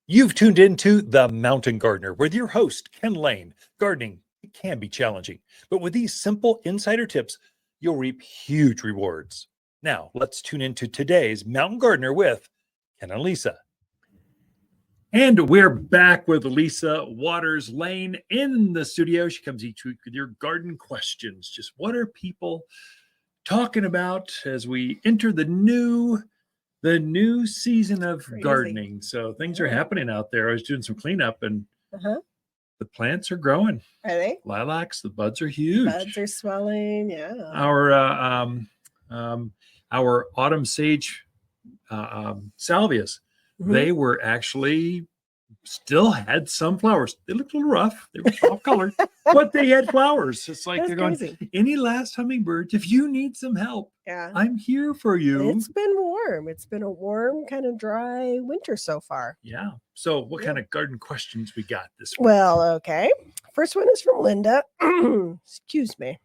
You've tuned into The Mountain Gardener with your host, Ken Lain. Gardening can be challenging, but with these simple insider tips, you'll reap huge rewards. Now, let's tune into today's Mountain Gardener with Ken and Lisa. And we're back with Lisa Waters Lain in the studio. She comes each week with your garden questions. Just what are people talking about as we enter the new season of gardening? So things are happening out there. I was doing some cleanup and the plants are growing. Are they? Lilacs, the buds are huge. Buds are swelling. Yeah. Our autumn sage salvias, they were actually still had some flowers. They looked a little rough. They were off color, but they had flowers. It's like they're going, any last hummingbirds, if you need some help, I'm here for you. It's been warm. It's been a warm, kind of dry winter so far. Yeah. So what kind of garden questions we got this week? Well, okay. First one is from Linda. Excuse me.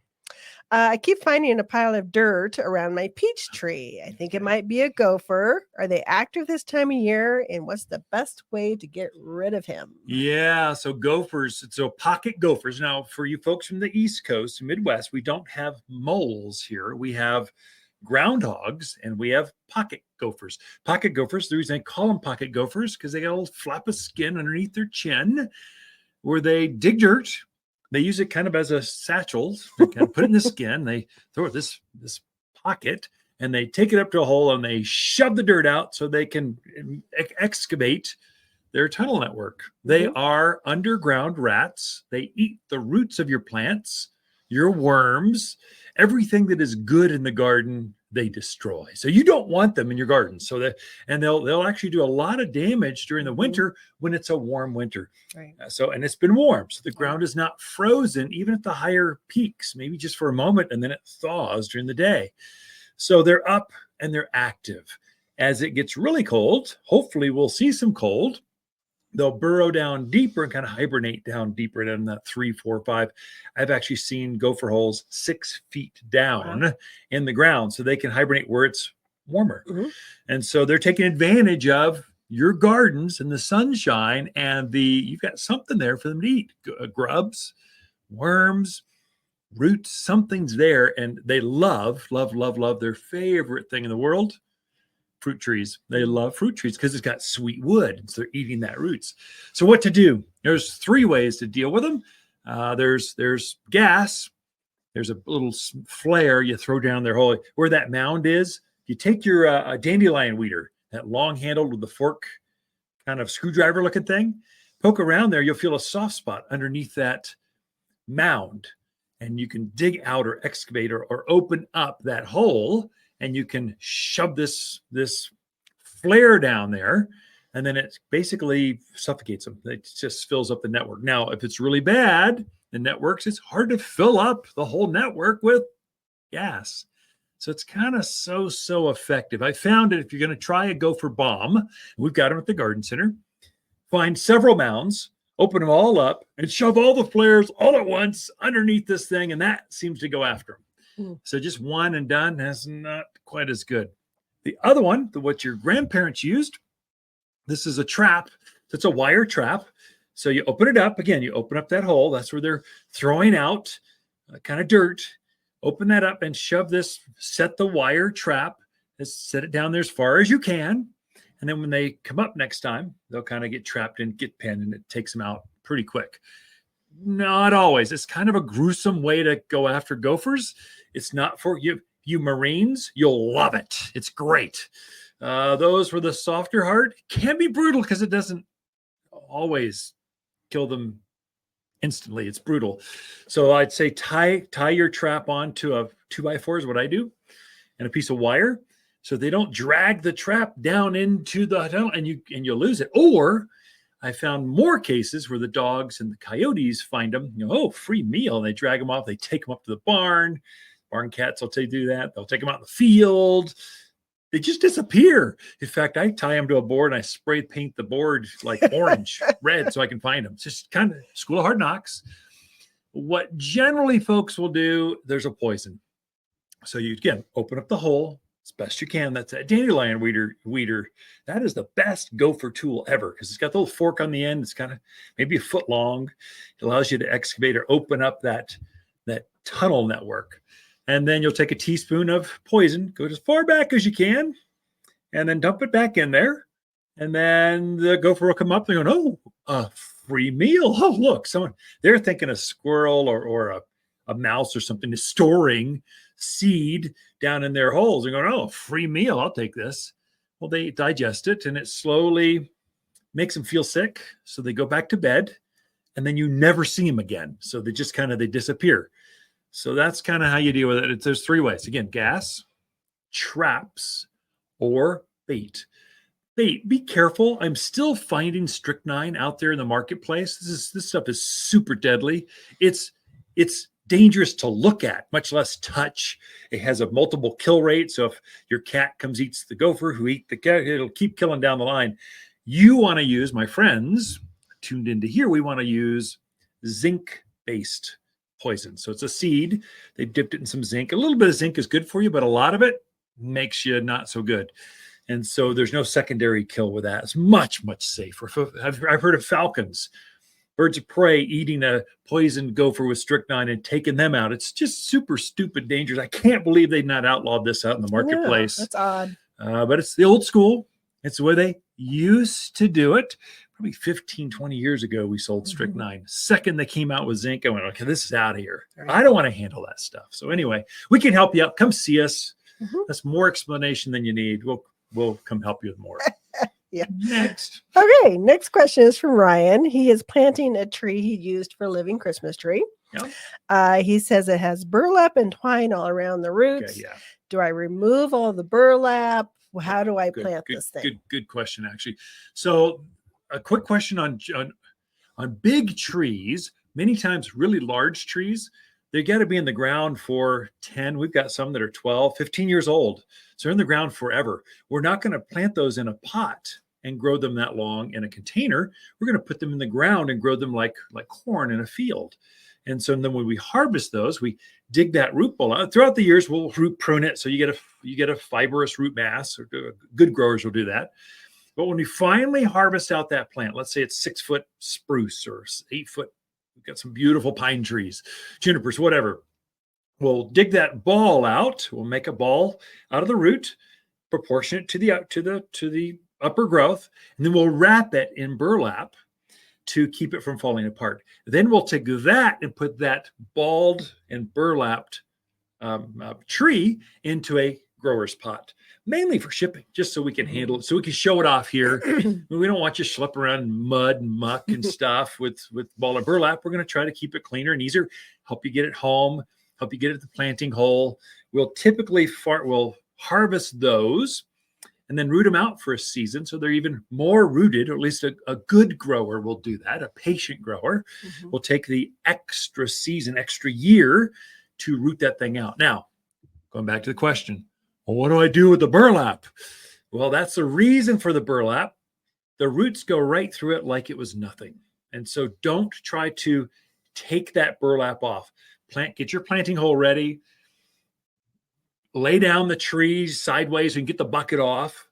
I keep finding a pile of dirt around my peach tree. I think it might be a gopher. Are they active this time of year? And what's the best way to get rid of him? Yeah, so gophers, so pocket gophers. Now, for you folks from the East Coast, Midwest, we don't have moles here. We have groundhogs and we have pocket gophers. Pocket gophers, the reason I call them pocket gophers, because they got a little flap of skin underneath their chin where they dig dirt. They use it kind of as a satchel. They kind of put it in the skin. They throw it this pocket and they take it up to a hole and they shove the dirt out so they can excavate their tunnel network. They are underground rats. They eat the roots of your plants, your worms, everything that is good in the garden. They destroy. So you don't want them in your garden. So that, and they'll actually do a lot of damage during the winter when it's a warm winter. Right. And it's been warm. So the ground is not frozen, even at the higher peaks, maybe just for a moment, and then it thaws during the day. So they're up and they're active. As it gets really cold, hopefully we'll see some cold. They'll burrow down deeper and kind of hibernate down deeper than that 3, 4, 5. I've actually seen gopher holes 6 feet down in the ground so they can hibernate where it's warmer. And so they're taking advantage of your gardens and the sunshine and you've got something there for them to eat. Grubs, worms, roots, something's there. And they love their favorite thing in the world. Fruit trees. They love fruit trees because it's got sweet wood. So they're eating that roots. So what to do? There's 3 ways to deal with them. There's gas. There's a little flare you throw down their hole. Where that mound is, you take your dandelion weeder, that long handled with the fork kind of screwdriver looking thing, poke around there, you'll feel a soft spot underneath that mound. And you can dig out or excavate or open up that hole. And you can shove this flare down there, and then it basically suffocates them. It just fills up the network. Now, if it's really bad, the networks, it's hard to fill up the whole network with gas. So it's kind of so effective. I found that if you're going to try a gopher bomb, we've got them at the garden center, find several mounds, open them all up, and shove all the flares all at once underneath this thing, and that seems to go after them. So just one and done, that's not quite as good. The other one, what your grandparents used, this is a trap. It's a wire trap. So you open it up. Again, you open up that hole. That's where they're throwing out kind of dirt. Open that up and shove this, set the wire trap, set it down there as far as you can. And then when they come up next time, they'll kind of get trapped and get pinned, and it takes them out pretty quick. Not always. It's kind of a gruesome way to go after gophers. It's not for you Marines. You'll love it. It's great. Those with a softer heart can be brutal because it doesn't always kill them instantly. It's brutal. So I'd say tie your trap onto a 2x4 is what I do, and a piece of wire, so they don't drag the trap down into the tunnel and you'll lose it. Or I found more cases where the dogs and the coyotes find them, free meal. And they drag them off. They take them up to the barn. Barn cats will do that. They'll take them out in the field. They just disappear. In fact, I tie them to a board and I spray paint the board like orange, red, so I can find them. It's just kind of school of hard knocks. What generally folks will do, there's a poison. So you, again, open up the hole, as best you can. That's a dandelion weeder. That is the best gopher tool ever because it's got the little fork on the end. It's kind of maybe a foot long. It allows you to excavate or open up that tunnel network. And then you'll take a teaspoon of poison, go as far back as you can, and then dump it back in there. And then the gopher will come up and go, oh, a free meal. Oh, look, they're thinking a squirrel or a mouse or something is storing seed down in their holes and going, oh, free meal, I'll take this. Well, they digest it and it slowly makes them feel sick. So they go back to bed and then you never see them again. So they just they disappear. So that's kind of how you deal with it. There's three ways. Again, gas, traps, or bait. Bait, be careful. I'm still finding strychnine out there in the marketplace. This stuff is super deadly. It's dangerous to look at, much less touch. It has a multiple kill rate. So if your cat comes, eats the gopher who eat the cat, it'll keep killing down the line. You want to use, my friends tuned into here, we want to use zinc-based poison. So it's a seed. They've dipped it in some zinc. A little bit of zinc is good for you, but a lot of it makes you not so good. And so there's no secondary kill with that. It's much, much safer. I've heard of falcons, birds of prey, eating a poisoned gopher with strychnine and taking them out. It's just super stupid, dangerous. I can't believe they've not outlawed this out in the marketplace. Yeah, that's odd. But it's the old school. It's the way they used to do it. Probably 15, 20 years ago, we sold strychnine. Second they came out with zinc, I went, okay, this is out of here. Right. I don't want to handle that stuff. So anyway, we can help you out. Come see us. That's more explanation than you need. We'll come help you with more. Yeah. Next. Okay. Next question is from Ryan. He is planting a tree he used for a living Christmas tree. Yeah. He says it has burlap and twine all around the roots. Okay, yeah. Do I remove all the burlap? How do I plant this thing? Good question, actually. So a quick question on big trees, many times really large trees, they got to be in the ground for 10. We've got some that are 12, 15 years old. So they're in the ground forever. We're not going to plant those in a pot and grow them that long in a container. We're going to put them in the ground and grow them like corn in a field. And so then when we harvest those, we dig that root ball out. Throughout the years, we'll root prune it. So you get a fibrous root mass. Or good growers will do that. But when we finally harvest out that plant, let's say it's 6-foot spruce or 8-foot, we've got some beautiful pine trees, junipers, whatever. We'll dig that ball out. We'll make a ball out of the root, proportionate to the upper growth, and then we'll wrap it in burlap to keep it from falling apart. Then we'll take that and put that balled and burlapped tree into a grower's pot, mainly for shipping, just so we can handle it, so we can show it off here. We don't want you schlepping around in mud and muck and stuff with ball and burlap. We're going to try to keep it cleaner and easier, help you get it home, help you get it at the planting hole. We'll typically we'll harvest those and then root them out for a season so they're even more rooted, or at least a good grower will do that. A patient grower will take the extra season, extra year to root that thing out. Now, going back to the question, well, what do I do with the burlap? Well, that's the reason for the burlap. The roots go right through it like it was nothing. And so don't try to take that burlap off. Get your planting hole ready. Lay down the trees sideways and get the bucket off.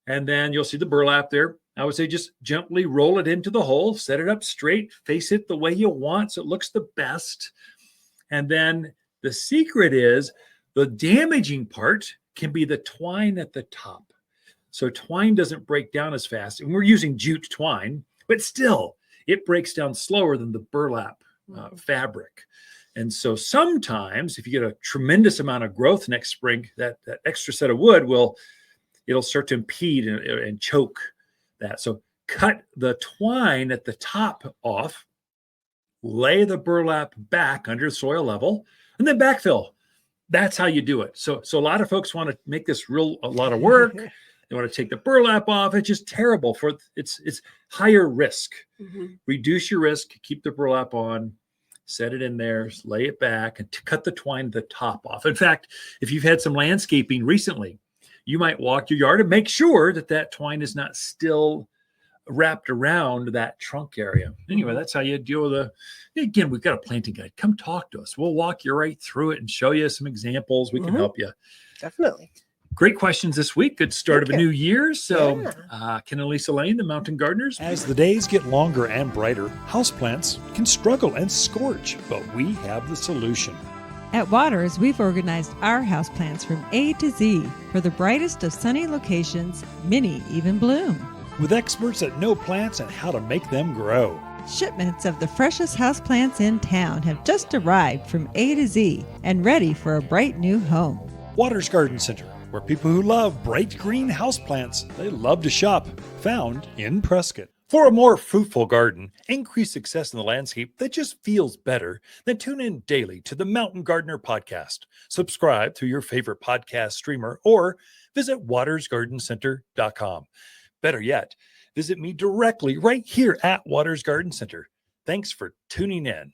And then you'll see the burlap there. I would say just gently roll it into the hole, set it up straight, face it the way you want so it looks the best. And then the secret is the damaging part can be the twine at the top. So twine doesn't break down as fast. And we're using jute twine, but still it breaks down slower than the burlap fabric. And so sometimes if you get a tremendous amount of growth next spring, that extra set of wood it'll start to impede and choke that. So cut the twine at the top off, lay the burlap back under soil level, and then backfill. That's how you do it. So a lot of folks want to make this a lot of work. They want to take the burlap off. It's just terrible it's higher risk. Reduce your risk, keep the burlap on, set it in there, lay it back, and cut the twine at the top off. In fact, if you've had some landscaping recently, you might walk your yard and make sure that twine is not still wrapped around that trunk area. Anyway, that's how you deal with again, we've got a planting guide. Come talk to us. We'll walk you right through it and show you some examples. We can help you. Definitely. Great questions this week. Good start Thank of a you. new year. So, Yeah. Ken and Lisa Lain, the Mountain Gardeners. As the days get longer and brighter, houseplants can struggle and scorch, but we have the solution. At Waters, we've organized our houseplants from A to Z for the brightest of sunny locations, many even bloom. With experts that know plants and how to make them grow. Shipments of the freshest houseplants in town have just arrived from A to Z and ready for a bright new home. Waters Garden Center, where people who love bright green houseplants, they love to shop. Found in Prescott. For a more fruitful garden, increased success in the landscape that just feels better, then tune in daily to the Mountain Gardener podcast. Subscribe through your favorite podcast streamer or visit watersgardencenter.com. Better yet, visit me directly right here at Waters Garden Center. Thanks for tuning in.